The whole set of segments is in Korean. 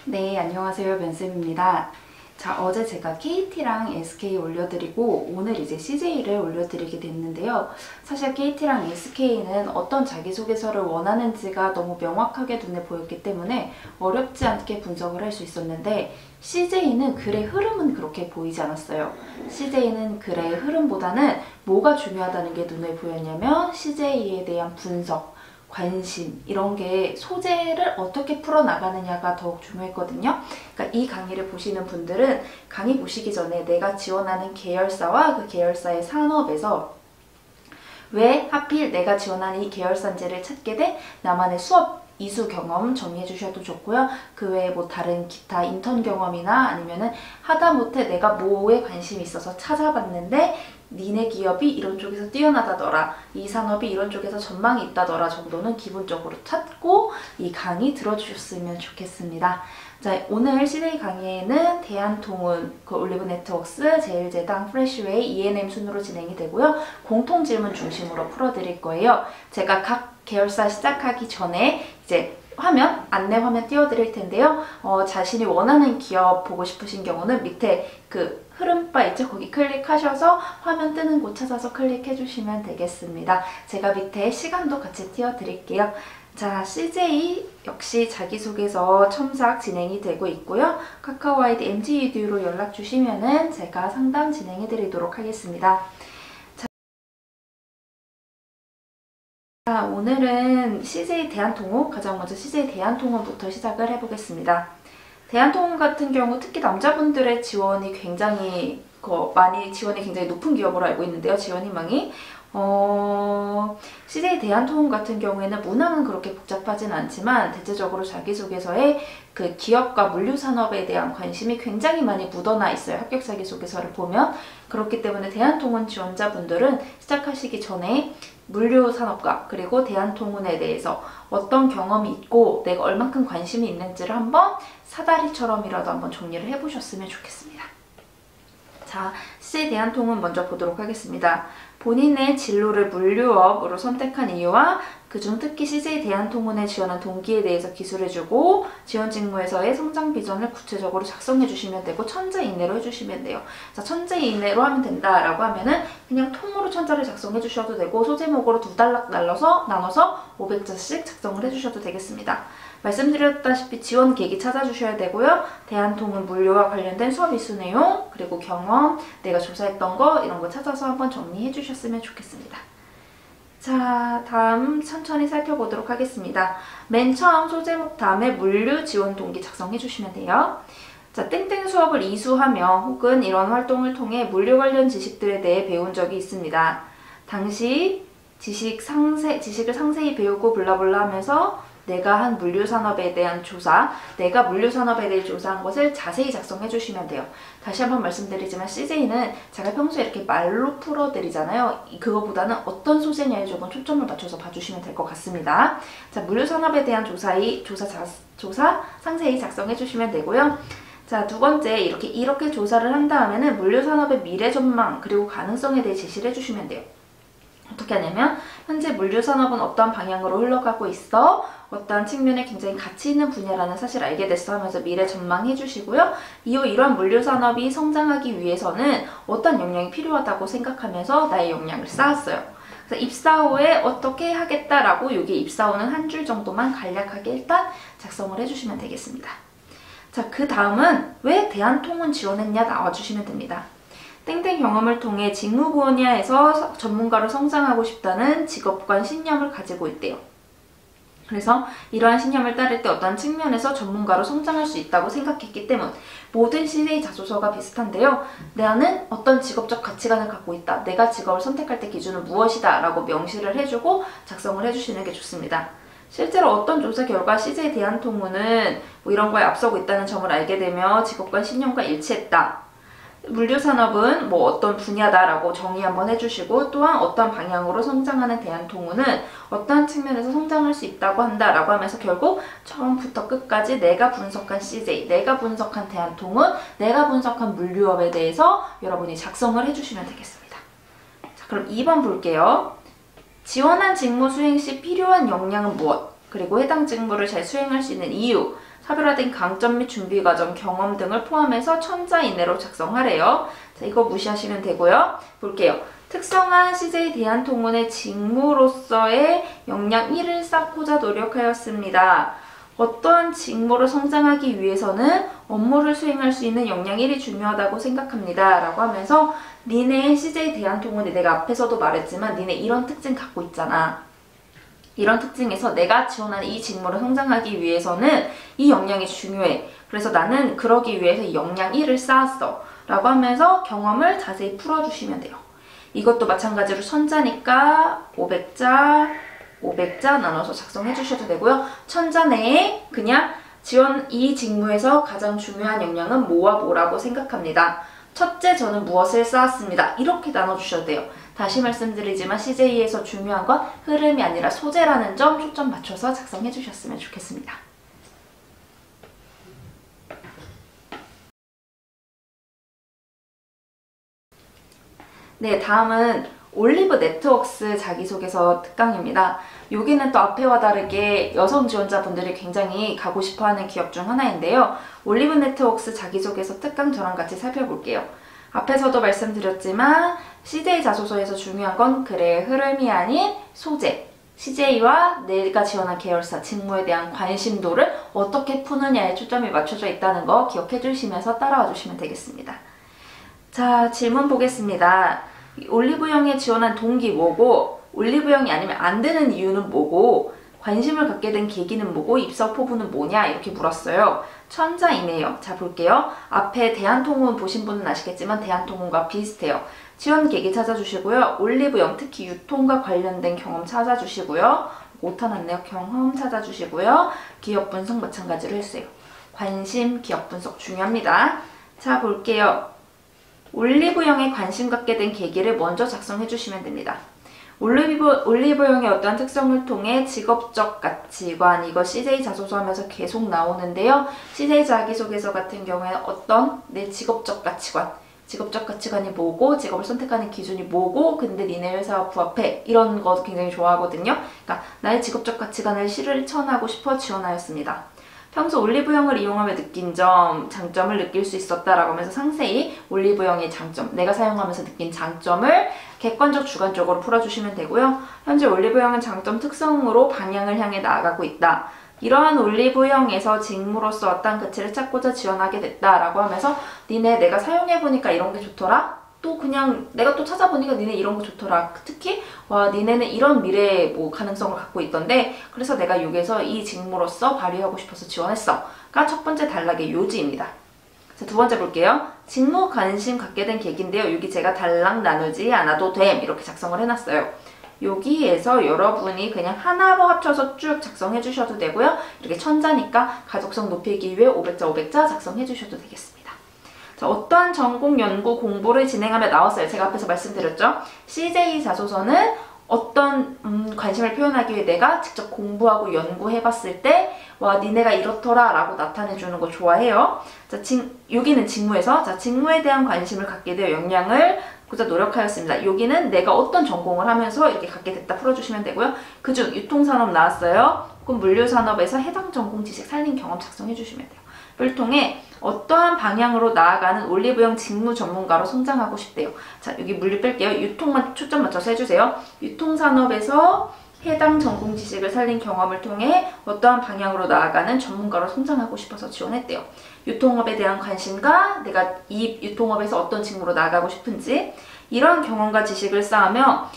네, 안녕하세요. 변쌤입니다. 자, 어제 제가 KT랑 SK 올려드리고 오늘 이제 CJ를 올려드리게 됐는데요. 사실 KT랑 SK는 어떤 자기소개서를 원하는지가 너무 명확하게 눈에 보였기 때문에 어렵지 않게 분석을 할 수 있었는데 CJ는 글의 흐름은 그렇게 보이지 않았어요. CJ는 글의 흐름보다는 뭐가 중요하다는 게 눈에 보였냐면 CJ에 대한 분석, 관심 이런 게 소재를 어떻게 풀어나가느냐가 더욱 중요했거든요. 그러니까 이 강의를 보시는 분들은 강의 보시기 전에 내가 지원하는 계열사와 그 계열사의 산업에서 왜 하필 내가 지원하는 이 계열사인지를 찾게 돼 나만의 수업 이수 경험 정리해 주셔도 좋고요. 그 외에 뭐 다른 기타 인턴 경험이나 아니면은 하다못해 내가 뭐에 관심이 있어서 찾아봤는데 니네 기업이 이런 쪽에서 뛰어나다더라, 이 산업이 이런 쪽에서 전망이 있다더라 정도는 기본적으로 찾고 이 강의 들어주셨으면 좋겠습니다. 자, 오늘 CJ 강의에는 대한통운, 올리브네트웍스, 제일제당, 프레시웨이, E&M 순으로 진행이 되고요. 공통 질문 중심으로 풀어드릴 거예요. 제가 각 계열사 시작하기 전에 이제 안내 화면 띄워드릴 텐데요. 자신이 원하는 기업 보고 싶으신 경우는 밑에 그 흐름바 있죠? 거기 클릭하셔서 화면 뜨는 곳 찾아서 클릭해 주시면 되겠습니다. 제가 밑에 시간도 같이 띄워드릴게요. 자, CJ 역시 자기소개서 첨삭 진행이 되고 있고요. 카카오 아이디 MGEDU로 연락 주시면은 제가 상담 진행해 드리도록 하겠습니다. 자, 오늘은 CJ 대한통운, 가장 먼저 CJ 대한통운부터 시작을 해보겠습니다. 대한통운 같은 경우 특히 남자분들의 지원이 굉장히 굉장히 높은 기업으로 알고 있는데요. 지원 희망이. CJ 대한통운 같은 경우에는 문항은 그렇게 복잡하진 않지만 대체적으로 자기소개서에 그 기업과 물류산업에 대한 관심이 굉장히 많이 묻어나 있어요. 합격 자기소개서를 보면. 그렇기 때문에 대한통운 지원자분들은 시작하시기 전에 물류산업과 그리고 대한통운에 대해서 어떤 경험이 있고 내가 얼만큼 관심이 있는지를 한번 사다리처럼이라도 한번 정리를 해보셨으면 좋겠습니다. 자, CJ 대한통운 먼저 보도록 하겠습니다. 본인의 진로를 물류업으로 선택한 이유와 그중 특히 CJ 대한통운에 지원한 동기에 대해서 기술해주고 지원 직무에서의 성장 비전을 구체적으로 작성해 주시면 되고 천자 이내로 해주시면 돼요. 자, 천자 이내로 하면 된다라고 하면은 그냥 통으로 천자를 작성해 주셔도 되고 소제목으로 두 단락 나눠서 500자씩 작성을 해주셔도 되겠습니다. 말씀드렸다시피 지원 계기 찾아주셔야 되고요. 대한통운 물류와 관련된 수업 이수 내용, 그리고 경험, 내가 조사했던 거 이런 거 찾아서 한번 정리해 주셨으면 좋겠습니다. 자, 다음 천천히 살펴보도록 하겠습니다. 맨 처음 소제목 다음에 물류 지원 동기 작성해 주시면 돼요. 자, 땡땡 수업을 이수하며 혹은 이런 활동을 통해 물류 관련 지식들에 대해 배운 적이 있습니다. 당시 지식을 상세히 배우고 블라블라 하면서 내가 한 물류산업에 대한 조사, 내가 물류산업에 대해 조사한 것을 자세히 작성해 주시면 돼요. 다시 한번 말씀드리지만 CJ는 제가 평소에 이렇게 말로 풀어드리잖아요. 그거보다는 어떤 소재냐에 조금 초점을 맞춰서 봐주시면 될 것 같습니다. 자, 물류산업에 대한 조사 상세히 작성해 주시면 되고요. 자, 두 번째, 이렇게 조사를 한 다음에는 물류산업의 미래 전망 그리고 가능성에 대해 제시를 해주시면 돼요. 어떻게 하냐면 현재 물류산업은 어떠한 방향으로 흘러가고 있어? 어떠한 측면에 굉장히 가치 있는 분야라는 사실을 알게 됐어 하면서 미래 전망해 주시고요. 이후 이러한 물류산업이 성장하기 위해서는 어떤 역량이 필요하다고 생각하면서 나의 역량을 쌓았어요. 그래서 입사 후에 어떻게 하겠다라고 여기 입사 후는 한 줄 정도만 간략하게 일단 작성을 해주시면 되겠습니다. 자, 그 다음은 왜 대한통운 지원했냐 나와주시면 됩니다. 땡땡 경험을 통해 직무 분야에서 전문가로 성장하고 싶다는 직업관 신념을 가지고 있대요. 그래서 이러한 신념을 따를 때 어떤 측면에서 전문가로 성장할 수 있다고 생각했기 때문. 모든 CJ 자소서가 비슷한데요. 나는 어떤 직업적 가치관을 갖고 있다. 내가 직업을 선택할 때 기준은 무엇이다 라고 명시를 해주고 작성을 해주시는 게 좋습니다. 실제로 어떤 조사 결과 CJ 대한통운은 이런 거에 앞서고 있다는 점을 알게 되며 직업관 신념과 일치했다. 물류산업은 어떤 분야다라고 정의 한번 해주시고 또한 어떤 방향으로 성장하는 대한통운은 어떤 측면에서 성장할 수 있다고 한다라고 하면서 결국 처음부터 끝까지 내가 분석한 CJ, 내가 분석한 대한통운, 내가 분석한 물류업에 대해서 여러분이 작성을 해주시면 되겠습니다. 자, 그럼 2번 볼게요. 지원한 직무 수행 시 필요한 역량은 무엇? 그리고 해당 직무를 잘 수행할 수 있는 이유, 차별화된 강점 및 준비 과정, 경험 등을 포함해서 천자 이내로 작성하래요. 자, 이거 무시하시면 되고요. 볼게요. 특성한 CJ 대한통운의 직무로서의 역량 1을 쌓고자 노력하였습니다. 어떠한 직무를 성장하기 위해서는 업무를 수행할 수 있는 역량 1이 중요하다고 생각합니다. 라고 하면서 니네 CJ 대한통운에 내가 앞에서도 말했지만 니네 이런 특징 갖고 있잖아. 이런 특징에서 내가 지원하는 이 직무를 성장하기 위해서는 이 역량이 중요해. 그래서 나는 그러기 위해서 이 역량 1을 쌓았어. 라고 하면서 경험을 자세히 풀어주시면 돼요. 이것도 마찬가지로 천자니까 500자, 500자 나눠서 작성해 주셔도 되고요. 천자 내에 그냥 이 직무에서 가장 중요한 역량은 뭐와 뭐라고 생각합니다. 첫째, 저는 무엇을 쌓았습니다. 이렇게 나눠주셔도 돼요. 다시 말씀드리지만 CJ에서 중요한 건 흐름이 아니라 소재라는 점 초점 맞춰서 작성해 주셨으면 좋겠습니다. 네, 다음은 올리브 네트웍스 자기소개서 특강입니다. 여기는 또 앞에와 다르게 여성 지원자분들이 굉장히 가고 싶어하는 기업 중 하나인데요. 올리브 네트웍스 자기소개서 특강 저랑 같이 살펴볼게요. 앞에서도 말씀드렸지만 CJ 자소서에서 중요한 건 글의 흐름이 아닌 소재, CJ와 내가 지원한 계열사, 직무에 대한 관심도를 어떻게 푸느냐에 초점이 맞춰져 있다는 거 기억해 주시면서 따라와 주시면 되겠습니다. 자, 질문 보겠습니다. 올리브영에 지원한 동기 뭐고, 올리브영이 아니면 안 되는 이유는 뭐고, 관심을 갖게 된 계기는 뭐고, 입사 포부는 뭐냐 이렇게 물었어요. 천자이네요. 자, 볼게요. 앞에 대한통운 보신 분은 아시겠지만 대한통운과 비슷해요. 지원 계기 찾아주시고요. 올리브영, 특히 유통과 관련된 경험 찾아주시고요. 오타났네요. 경험 찾아주시고요. 기업 분석 마찬가지로 했어요. 관심, 기업 분석 중요합니다. 자, 볼게요. 올리브영에 관심 갖게 된 계기를 먼저 작성해 주시면 됩니다. 올리브영의 어떠한 특성을 통해 직업적 가치관, 이거 CJ 자소서 하면서 계속 나오는데요. CJ 자기소개서 같은 경우에는 어떤 내 직업적 가치관이 뭐고, 직업을 선택하는 기준이 뭐고, 근데 니네 회사와 부합해. 이런 거 굉장히 좋아하거든요. 그러니까 나의 직업적 가치관을 실천하고 싶어 지원하였습니다. 평소 올리브영을 이용하며 느낀 점, 장점을 느낄 수 있었다라고 하면서 상세히 올리브영의 장점, 내가 사용하면서 느낀 장점을 객관적, 주관적으로 풀어주시면 되고요. 현재 올리브영은 장점, 특성으로 방향을 향해 나아가고 있다. 이러한 올리브영에서 직무로서 어떤 가치를 찾고자 지원하게 됐다라고 하면서 니네 내가 사용해보니까 이런 게 좋더라? 또 그냥 내가 또 찾아보니까 니네 이런 거 좋더라. 특히 와 니네는 이런 미래 뭐 가능성을 갖고 있던데 그래서 내가 여기서 이 직무로서 발휘하고 싶어서 지원했어. 가 첫 번째 단락의 요지입니다. 자, 두 번째 볼게요. 직무 관심 갖게 된 계기인데요. 여기 제가 단락 나누지 않아도 됨 이렇게 작성을 해놨어요. 여기에서 여러분이 그냥 하나로 합쳐서 쭉 작성해 주셔도 되고요. 이렇게 천자니까 가독성 높이기 위해 500자 500자 작성해 주셔도 되겠습니다. 자, 어떠한 전공 연구 공부를 진행하며 나왔어요. 제가 앞에서 말씀드렸죠. CJ 자소서는 어떤 관심을 표현하기 위해 내가 직접 공부하고 연구해봤을 때 와 니네가 이렇더라 라고 나타내주는 거 좋아해요. 자, 여기는 직무에서 자 직무에 대한 관심을 갖게 되어 역량을 고자 노력하였습니다. 여기는 내가 어떤 전공을 하면서 이렇게 갖게 됐다 풀어주시면 되고요. 그중 유통산업 나왔어요. 혹은 물류산업에서 해당 전공 지식 살린 경험 작성해 주시면 돼요. 를 통해 어떠한 방향으로 나아가는 올리브영 직무 전문가로 성장하고 싶대요. 자, 여기 물류 뺄게요. 유통만 초점 맞춰서 해주세요. 유통산업에서 해당 전공 지식을 살린 경험을 통해 어떠한 방향으로 나아가는 전문가로 성장하고 싶어서 지원했대요. 유통업에 대한 관심과 내가 이 유통업에서 어떤 직무로 나아가고 싶은지 이런 경험과 지식을 쌓으며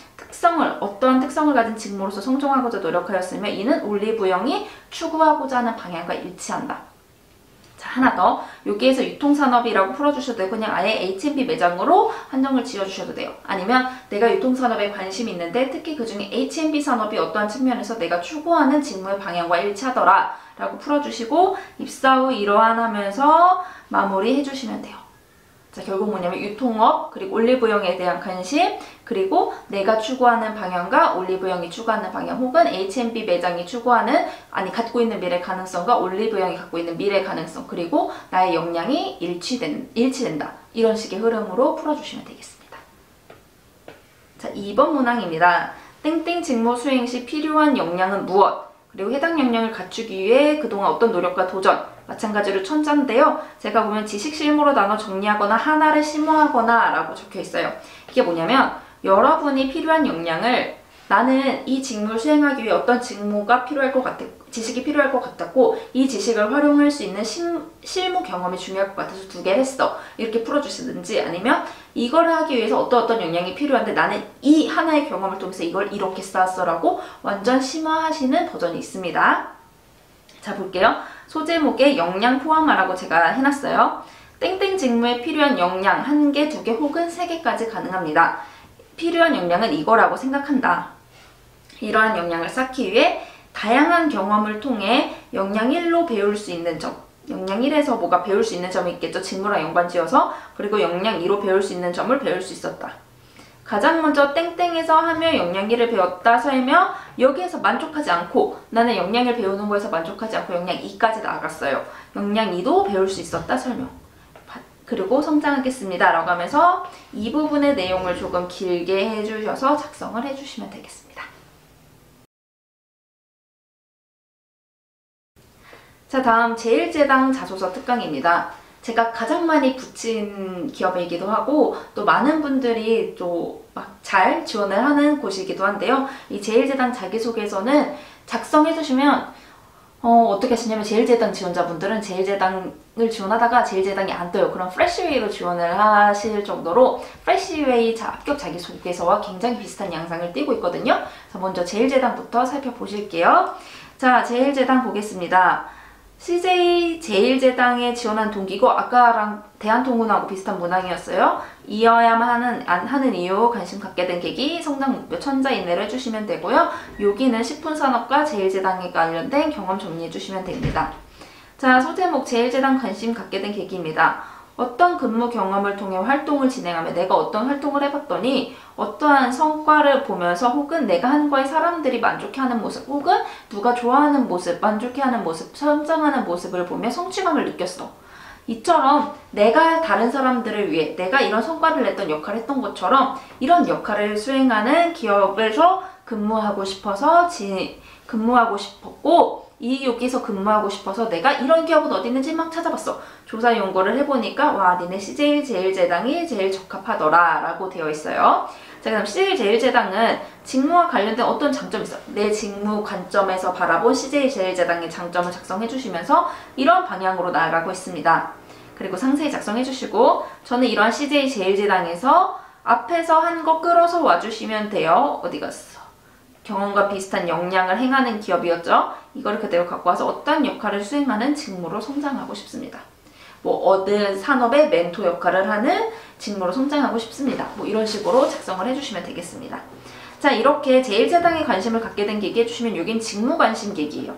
어떠한 특성을 가진 직무로서 성장하고자 노력하였으며 이는 올리브영이 추구하고자 하는 방향과 일치한다. 자, 하나 더. 여기에서 유통산업이라고 풀어주셔도 되고 그냥 아예 H&B 매장으로 한정을 지어주셔도 돼요. 아니면 내가 유통산업에 관심이 있는데 특히 그중에 H&B 산업이 어떠한 측면에서 내가 추구하는 직무의 방향과 일치하더라 라고 풀어주시고 입사 후 이러한 하면서 마무리해 주시면 돼요. 자, 결국 뭐냐면 유통업, 그리고 올리브영에 대한 관심, 그리고 내가 추구하는 방향과 올리브영이 추구하는 방향 혹은 H&B 매장이 추구하는 갖고 있는 미래 가능성과 올리브영이 갖고 있는 미래 가능성 그리고 나의 역량이 일치된다. 이런 식의 흐름으로 풀어주시면 되겠습니다. 자, 2번 문항입니다. 땡땡 직무 수행 시 필요한 역량은 무엇? 그리고 해당 역량을 갖추기 위해 그동안 어떤 노력과 도전, 마찬가지로 천자인데요. 제가 보면 지식 실무로 나눠 정리하거나 하나를 심화하거나 라고 적혀 있어요. 이게 뭐냐면 여러분이 필요한 역량을 나는 이 직무를 수행하기 위해 어떤 직무가 필요할 것 같아, 지식이 필요할 것 같았고 이 지식을 활용할 수 있는 실무 경험이 중요할 것 같아서 2개를 했어. 이렇게 풀어주시든지 아니면 이걸 하기 위해서 어떤 역량이 필요한데 나는 이 하나의 경험을 통해서 이걸 이렇게 쌓았어 라고 완전 심화하시는 버전이 있습니다. 자, 볼게요. 소제목에 역량 포함하라고 제가 해놨어요. 땡땡 직무에 필요한 역량 1개, 2개 혹은 3개까지 가능합니다. 필요한 역량은 이거라고 생각한다. 이러한 역량을 쌓기 위해 다양한 경험을 통해 역량 1로 배울 수 있는 점, 역량 1에서 뭐가 배울 수 있는 점이 있겠죠. 직무랑 연관지어서. 그리고 역량 2로 배울 수 있는 점을 배울 수 있었다. 가장 먼저 땡땡에서 하며 역량 1을 배웠다 설명. 여기에서 만족하지 않고 나는 역량 1 배우는 거에서 만족하지 않고 역량 2까지 나아갔어요. 역량 2도 배울 수 있었다 설명. 그리고 성장하겠습니다 라고 하면서 이 부분의 내용을 조금 길게 해주셔서 작성을 해주시면 되겠습니다. 자, 다음 제1제당 자소서 특강입니다. 제가 가장 많이 붙인 기업이기도 하고 또 많은 분들이 또 막 잘 지원을 하는 곳이기도 한데요. 이 제1제당 자기소개서는 작성해주시면 어떻게 하시냐면 제1제당 지원자분들은 제1제당을 지원하다가 제1제당이 안 떠요. 그럼 프레시웨이로 지원을 하실 정도로 프레시웨이 합격 자기소개서와 굉장히 비슷한 양상을 띠고 있거든요. 자, 먼저 제1제당부터 살펴보실게요. 자, 제1제당 보겠습니다. CJ 제1제당에 지원한 동기고 아까랑 대한통운하고 비슷한 문항이었어요. 이어야만 하는 이유, 관심 갖게 된 계기, 성장 목표, 천자 이내로 해주시면 되고요. 여기는 식품산업과 제1제당에 관련된 경험 정리해주시면 됩니다. 자, 소제목 제1제당 관심 갖게 된 계기입니다. 어떤 근무 경험을 통해 활동을 진행하며 내가 어떤 활동을 해봤더니 어떠한 성과를 보면서 혹은 내가 한 거에 사람들이 만족해하는 모습 혹은 누가 좋아하는 모습, 만족해하는 모습, 성장하는 모습을 보며 성취감을 느꼈어. 이처럼 내가 다른 사람들을 위해 내가 이런 성과를 냈던 역할을 했던 것처럼 이런 역할을 수행하는 기업에서 근무하고 싶었고 여기서 근무하고 싶어서 내가 이런 기업은 어디 있는지 막 찾아봤어. 조사 연구를 해보니까 와, 니네 CJ 제1제당이 제일 적합하더라 라고 되어 있어요. 자, 그럼 CJ 제1제당은 직무와 관련된 어떤 장점이 있어? 내 직무 관점에서 바라본 CJ 제1제당의 장점을 작성해 주시면서 이런 방향으로 나아가고 있습니다. 그리고 상세히 작성해 주시고 저는 이러한 CJ 제1제당에서 앞에서 한 거 끌어서 와주시면 돼요. 어디 갔어? 경험과 비슷한 역량을 행하는 기업이었죠. 이거를 그대로 갖고 와서 어떤 역할을 수행하는 직무로 성장하고 싶습니다. 어느 산업의 멘토 역할을 하는 직무로 성장하고 싶습니다. 이런 식으로 작성을 해주시면 되겠습니다. 자, 이렇게 제1제당에 관심을 갖게 된 계기 해주시면 여긴 직무 관심 계기예요.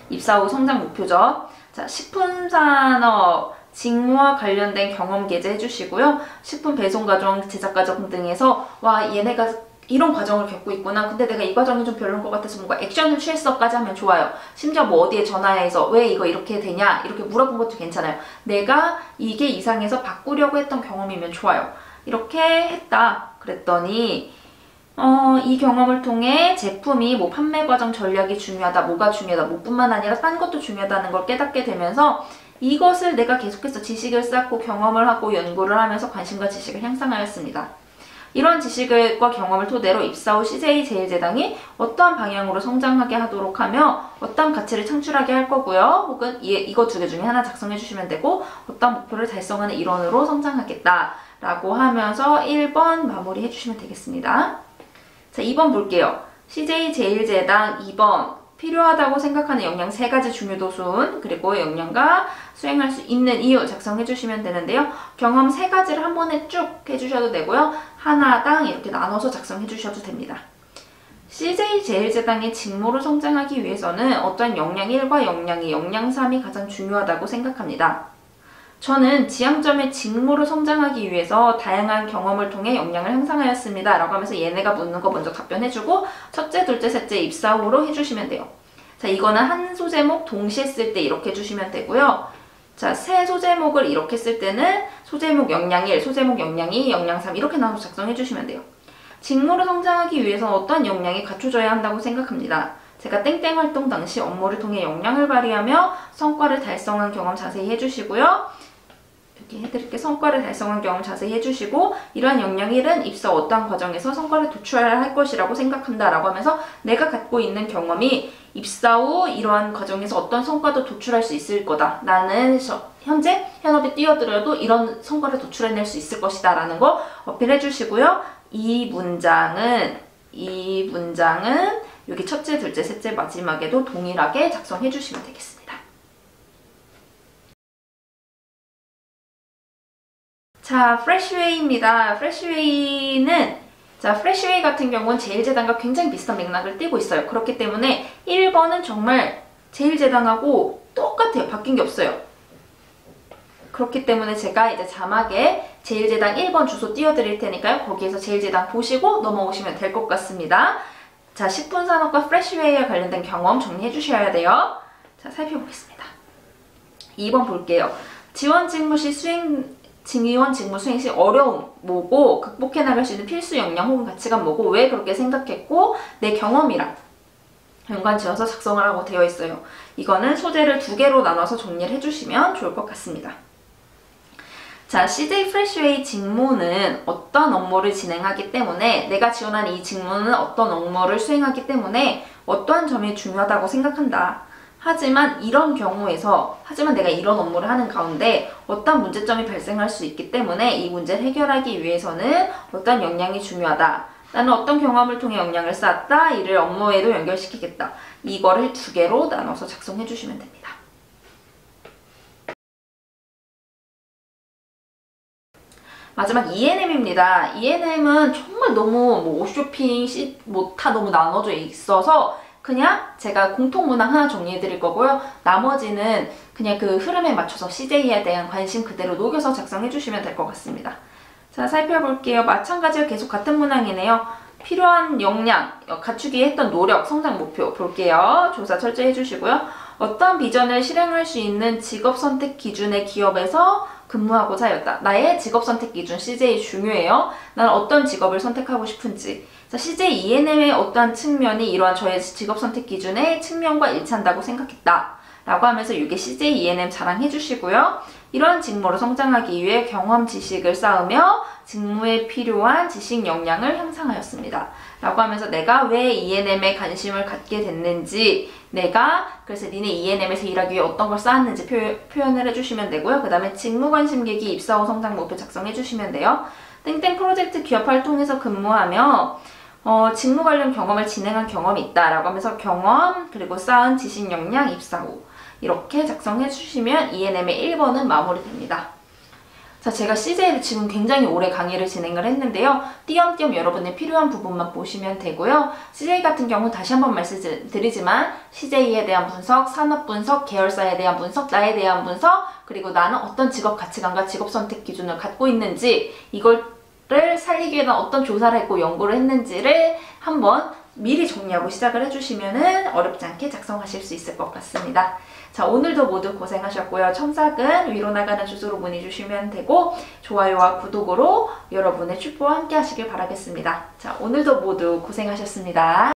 입사 후 성장 목표죠. 자, 식품산업 직무와 관련된 경험 게재 해주시고요. 식품 배송 과정, 제작 과정 등에서 와, 얘네가 이런 과정을 겪고 있구나. 근데 내가 이 과정이 좀 별로인 것 같아서 뭔가 액션을 취했어까지 하면 좋아요. 심지어 어디에 전화해서 왜 이거 이렇게 되냐 이렇게 물어본 것도 괜찮아요. 내가 이게 이상해서 바꾸려고 했던 경험이면 좋아요. 이렇게 했다 그랬더니 이 경험을 통해 제품이 판매 과정 전략이 중요하다, 뭐가 중요하다, 뭐뿐만 아니라 딴 것도 중요하다는 걸 깨닫게 되면서 이것을 내가 계속해서 지식을 쌓고 경험을 하고 연구를 하면서 관심과 지식을 향상하였습니다. 이런 지식과 경험을 토대로 입사 후 CJ 제1제당이 어떠한 방향으로 성장하게 하도록 하며 어떠한 가치를 창출하게 할 거고요. 혹은 이거 2개 중에 하나 작성해 주시면 되고 어떠한 목표를 달성하는 일원으로 성장하겠다 라고 하면서 1번 마무리해 주시면 되겠습니다. 자, 2번 볼게요. CJ 제1제당 2번 필요하다고 생각하는 역량 3가지 중요도 순 그리고 역량과 수행할 수 있는 이유 작성해 주시면 되는데요. 경험 3가지를 한 번에 쭉 해주셔도 되고요. 하나당 이렇게 나눠서 작성해 주셔도 됩니다. CJ 제1제당의 직무로 성장하기 위해서는 어떤 역량 1과 역량 2, 역량 3이 가장 중요하다고 생각합니다. 저는 지향점의 직무로 성장하기 위해서 다양한 경험을 통해 역량을 향상하였습니다. 라고 하면서 얘네가 묻는 거 먼저 답변해주고 첫째, 둘째, 셋째 입사 후로 해주시면 돼요. 자, 이거는 한 소제목 동시에 쓸 때 이렇게 해주시면 되고요. 자, 세 소제목을 이렇게 쓸 때는 소제목 역량 1, 소제목 역량 2, 역량 3 이렇게 나눠서 작성해주시면 돼요. 직무로 성장하기 위해서 어떤 역량이 갖춰져야 한다고 생각합니다. 제가 땡땡 활동 당시 업무를 통해 역량을 발휘하며 성과를 달성한 경험 자세히 해주시고요. 이렇게 해드릴게요. 성과를 달성한 경험 자세히 해주시고 이러한 역량일은 입사 어떠한 과정에서 성과를 도출할 것이라고 생각한다 라고 하면서 내가 갖고 있는 경험이 입사 후 이러한 과정에서 어떤 성과도 도출할 수 있을 거다. 나는 현재 현업에 뛰어들어도 이런 성과를 도출해낼 수 있을 것이다 라는 거 어필해 주시고요. 이 문장은 여기 첫째, 둘째, 셋째 마지막에도 동일하게 작성해 주시면 되겠습니다. 자, 프레시웨이입니다. 프레시웨이는 프레시웨이 같은 경우는 제일제당과 굉장히 비슷한 맥락을 띠고 있어요. 그렇기 때문에 1번은 정말 제일제당하고 똑같아요. 바뀐 게 없어요. 그렇기 때문에 제가 이제 자막에 제일제당 1번 주소 띄워드릴 테니까요. 거기에서 제일제당 보시고 넘어오시면 될 것 같습니다. 자, 식품산업과 프레시웨이와 관련된 경험 정리해 주셔야 돼요. 자, 살펴보겠습니다. 2번 볼게요. 지원 직무 수행 시 어려움 뭐고 극복해 나갈 수 있는 필수 역량 혹은 가치관 뭐고 왜 그렇게 생각했고 내 경험이랑 연관 지어서 작성을 하고 되어 있어요. 이거는 소재를 2개로 나눠서 정리를 해주시면 좋을 것 같습니다. 자, CJ 프레시웨이 직무는 어떤 업무를 진행하기 때문에 내가 지원한 이 직무는 어떤 업무를 수행하기 때문에 어떠한 점이 중요하다고 생각한다. 하지만 내가 이런 업무를 하는 가운데 어떤 문제점이 발생할 수 있기 때문에 이 문제를 해결하기 위해서는 어떤 역량이 중요하다. 나는 어떤 경험을 통해 역량을 쌓았다. 이를 업무에도 연결시키겠다. 이거를 2개로 나눠서 작성해 주시면 됩니다. 마지막 E&M입니다. E&M은 정말 너무 옷쇼핑, 다 너무 나눠져 있어서 그냥 제가 공통문항 하나 정리해 드릴 거고요. 나머지는 그냥 그 흐름에 맞춰서 CJ에 대한 관심 그대로 녹여서 작성해 주시면 될 것 같습니다. 자, 살펴볼게요. 마찬가지로 계속 같은 문항이네요. 필요한 역량, 갖추기 위해 했던 노력, 성장 목표 볼게요. 조사 철저히 해주시고요. 어떤 비전을 실행할 수 있는 직업 선택 기준의 기업에서 근무하고자 하였다. 나의 직업 선택 기준 CJ 중요해요. 난 어떤 직업을 선택하고 싶은지. 자, CJ E&M의 어떠한 측면이 이러한 저의 직업 선택 기준의 측면과 일치한다고 생각했다. 라고 하면서 이게 CJ E&M 자랑해 주시고요. 이러한 직무로 성장하기 위해 경험 지식을 쌓으며 직무에 필요한 지식 역량을 향상하였습니다. 라고 하면서 내가 왜 E&M에 관심을 갖게 됐는지, 그래서 니네 E&M에서 일하기 위해 어떤 걸 쌓았는지 표현을 해주시면 되고요. 그 다음에 직무 관심 계기 입사 후 성장 목표 작성해 주시면 돼요. 땡땡 프로젝트 기업 활동에서 근무하며 직무 관련 경험을 진행한 경험이 있다 라고 하면서 경험 그리고 쌓은 지식 역량 입사 후 이렇게 작성해 주시면 E&M의 1번은 마무리됩니다. 자, 제가 CJ를 지금 굉장히 오래 강의를 진행을 했는데요. 띄엄띄엄 여러분의 필요한 부분만 보시면 되고요. CJ 같은 경우 다시 한번 말씀드리지만 CJ에 대한 분석, 산업 분석, 계열사에 대한 분석, 나에 대한 분석, 그리고 나는 어떤 직업 가치관과 직업 선택 기준을 갖고 있는지 이거를 살리기 위해 어떤 조사를 했고 연구를 했는지를 한번 미리 정리하고 시작을 해주시면 어렵지 않게 작성하실 수 있을 것 같습니다. 자, 오늘도 모두 고생하셨고요. 첨삭은 위로 나가는 주소로 문의 주시면 되고 좋아요와 구독으로 여러분의 축복과 함께 하시길 바라겠습니다. 자, 오늘도 모두 고생하셨습니다.